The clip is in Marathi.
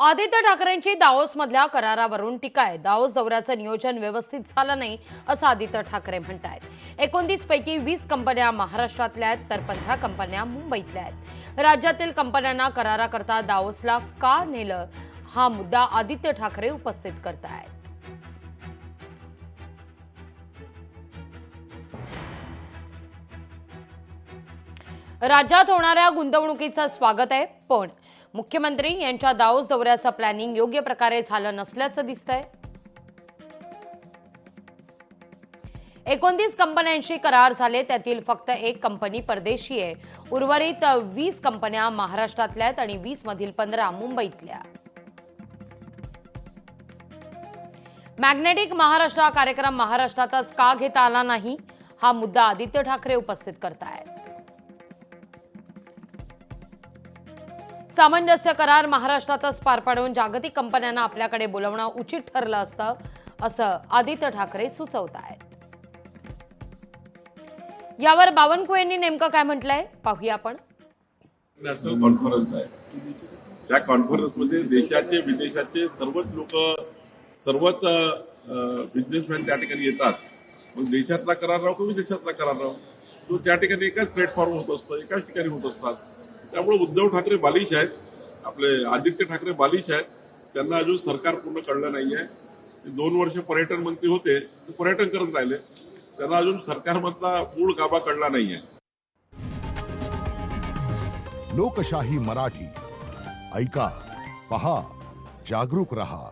आदित्य ठाकरेंची दाओसमधल्या करारावरून टीका आहे। दाओस दौऱ्याचं नियोजन व्यवस्थित झालं नाही असं आदित्य ठाकरे म्हणतायत। 29 पैकी 20 कंपन्या महाराष्ट्रातल्या आहेत तर 15 कंपन्या मुंबईतल्या आहेत। राज्यातील कंपन्यांना कराराकरता दाओसला का नेलं हा मुद्दा आदित्य ठाकरे उपस्थित करतायत। राज्यात होणाऱ्या गुंतवणुकीचं स्वागत आहे, पण मुख्यमंत्री यांच्या दाओस दौऱ्याचं प्लॅनिंग योग्य प्रकारे झालं नसल्याचं दिसतंय। 29 कंपन्यांशी करार झाले, त्यातील फक्त एक कंपनी परदेशी आहे। उर्वरित 20 कंपन्या महाराष्ट्रातल्या आहेत आणि 20 मधील 15 मुंबईतल्या। मॅग्नेटिक महाराष्ट्र कार्यक्रम महाराष्ट्रातच का घेता आला नाही हा मुद्दा आदित्य ठाकरे उपस्थित करतायत। सामंजस्य करार महाराष्ट्रातच पार पाडून जागतिक कंपन्यांना आपल्याकडे बोलवणं उचित ठरलं असतं असं आदित्य ठाकरे सुचवतायत। यावर बावनकुळे यांनी नेमकं काय म्हटलंय पाहूया आपण। नॅशनल कॉन्फरन्स आहे, त्या कॉन्फरन्समध्ये देशाचे विदेशाचे सर्वच लोक सर्वच बिझनेसमॅन त्या ठिकाणी येतात। मग देशातला करार राहो की विदेशातला करार राहो, तो त्या ठिकाणी एकाच प्लॅटफॉर्म होत असतं, एकाच ठिकाणी होत असतात। त्यामुळे उद्धव ठाकरे बालिश आहेत, आपले आदित्य ठाकरे बालिश आहेत। त्यांना अजून सरकार पूर्ण कळलं नाहीये। 2 वर्ष पर्यटन मंत्री होते, ते पर्यटन करत राहिले, त्यांना अजून सरकारमधला मूळ गाभा कळला नाहीये। लोकशाही मराठी ऐका, पहा, जागरूक रहा।